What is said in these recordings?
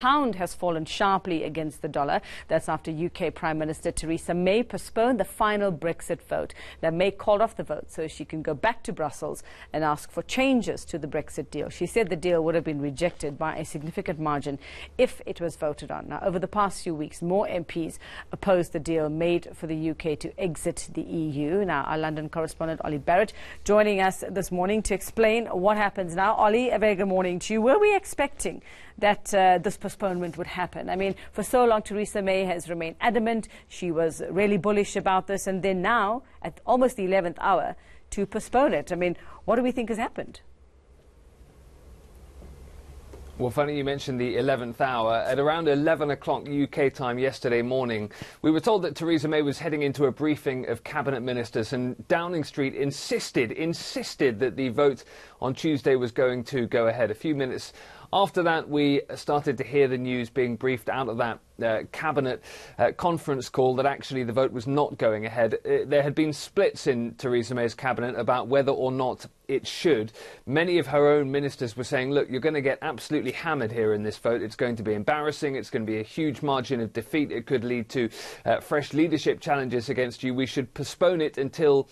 Pound has fallen sharply against the dollar. That's after UK Prime Minister Theresa May postponed the final Brexit vote. Now, May called off the vote so she can go back to Brussels and ask for changes to the Brexit deal. She said the deal would have been rejected by a significant margin if it was voted on. Now, over the past few weeks, more MPs opposed the deal made for the UK to exit the EU. Now, our London correspondent, Olly Barratt, joining us this morning to explain what happens now. Olly, a very good morning to you. Were we expecting that this postponement would happen? I mean, for so long, Theresa May has remained adamant. She was really bullish about this. And then now, at almost the 11th hour, to postpone it. I mean, what do we think has happened? Well, funny you mentioned the 11th hour. At around 11 o'clock UK time yesterday morning, we were told that Theresa May was heading into a briefing of cabinet ministers, and Downing Street insisted that the vote on Tuesday was going to go ahead. A few minutes after that, we started to hear the news being briefed out of that cabinet conference call that actually the vote was not going ahead. There had been splits in Theresa May's cabinet about whether or not it should. Many of her own ministers were saying, look, you're going to get absolutely hammered here in this vote. It's going to be embarrassing. It's going to be a huge margin of defeat. It could lead to fresh leadership challenges against you. We should postpone it until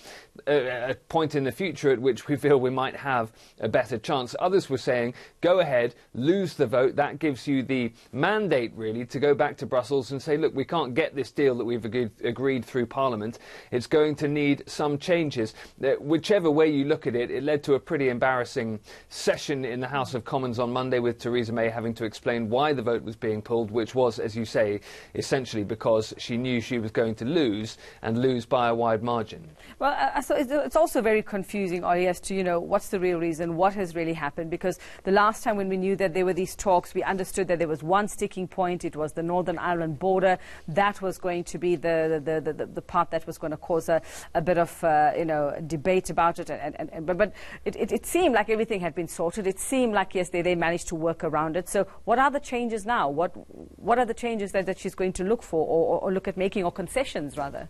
a point in the future at which we feel we might have a better chance. Others were saying, go ahead, lose the vote. That gives you the mandate, really, to go back to Brussels and say, look, we can't get this deal that we've agreed through Parliament. It's going to need some changes. Whichever way you look at it, it led to a pretty embarrassing session in the House of Commons on Monday, with Theresa May having to explain why the vote was being pulled, which was, as you say, essentially because she knew she was going to lose, and lose by a wide margin. Well, so it's also very confusing, Olly, as to, you know, what's the real reason, what has really happened, because the last time when we knew that there were these talks, we understood that there was one sticking point. It was the Northern Ireland border. That was going to be the part that was going to cause a bit of debate about it. But it seemed like everything had been sorted. It seemed like, yes, they managed to work around it. So what are the changes now? What are the changes that she's going to look for, or look at making, or concessions rather?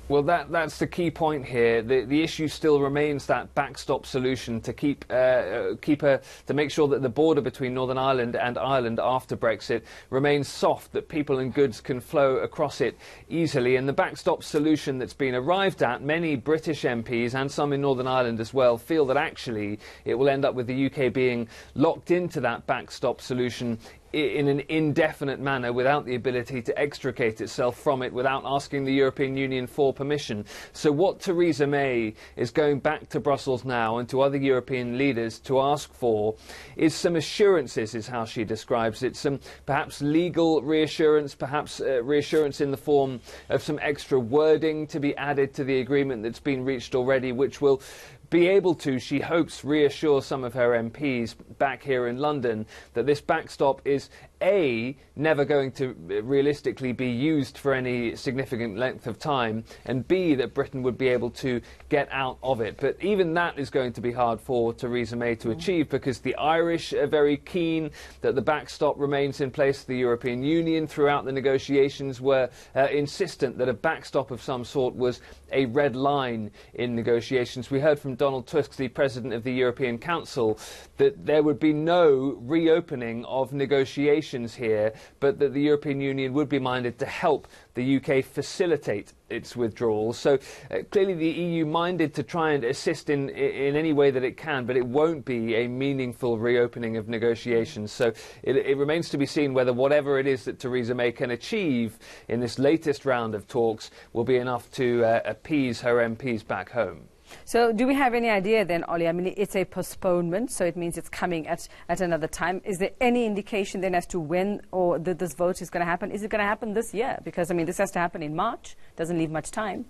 Well, that's the key point here. The issue still remains that backstop solution to to make sure that the border between Northern Ireland and Ireland after Brexit remains soft, that people and goods can flow across it easily. And the backstop solution that's been arrived at, many British MPs and some in Northern Ireland as well feel that actually it will end up with the UK being locked into that backstop solution in an indefinite manner, without the ability to extricate itself from it, without asking the European Union for permission. So what Theresa May is going back to Brussels now and to other European leaders to ask for is some assurances, is how she describes it. Some perhaps legal reassurance, perhaps reassurance in the form of some extra wording to be added to the agreement that's been reached already, which will be able to, she hopes, reassure some of her MPs back here in London that this backstop is A, never going to realistically be used for any significant length of time, and B, that Britain would be able to get out of it. But even that is going to be hard for Theresa May to achieve, because the Irish are very keen that the backstop remains in place. The European Union throughout the negotiations were insistent that a backstop of some sort was a red line in negotiations. We heard from Donald Tusk, the President of the European Council, that there would be no reopening of negotiations here, but that the European Union would be minded to help the UK facilitate its withdrawal. So clearly the EU minded to try and assist in any way that it can, but it won't be a meaningful reopening of negotiations. So it remains to be seen whether whatever it is that Theresa May can achieve in this latest round of talks will be enough to appease her MPs back home. So do we have any idea then, Olly? I mean, it's a postponement, so it means it's coming at another time. Is there any indication then as to when this vote is going to happen? Is it going to happen this year? Because, I mean, this has to happen in March. Doesn't leave much time.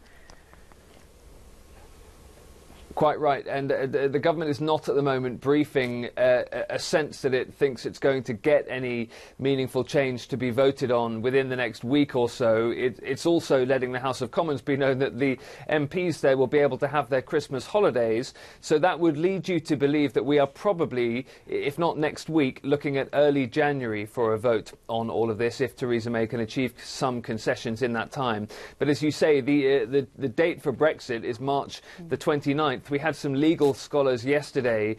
Quite right, and the government is not at the moment briefing a sense that it thinks it's going to get any meaningful change to be voted on within the next week or so. It's also letting the House of Commons be known that the MPs there will be able to have their Christmas holidays, so that would lead you to believe that we are probably, if not next week, looking at early January for a vote on all of this, if Theresa May can achieve some concessions in that time. But as you say, the date for Brexit is March the 29th. month. We had some legal scholars yesterday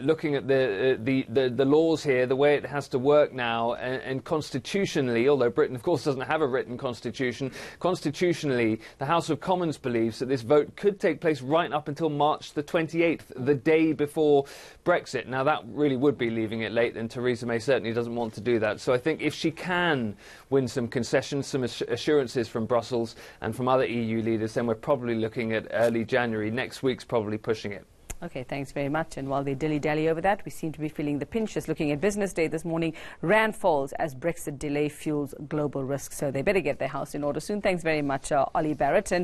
looking at the laws here, the way it has to work now, and constitutionally, although Britain, of course, doesn't have a written constitution, constitutionally, the House of Commons believes that this vote could take place right up until March the 28th, the day before Brexit. Now, that really would be leaving it late, and Theresa May certainly doesn't want to do that. So I think if she can win some concessions, some assurances from Brussels and from other EU leaders, then we're probably looking at early January. Next week's probably pushing it. OK, thanks very much. And while they dilly-dally over that, we seem to be feeling the pinch. Just looking at business day this morning, Rand falls as Brexit delay fuels global risk. So they better get their house in order soon. Thanks very much, Olly Barratt.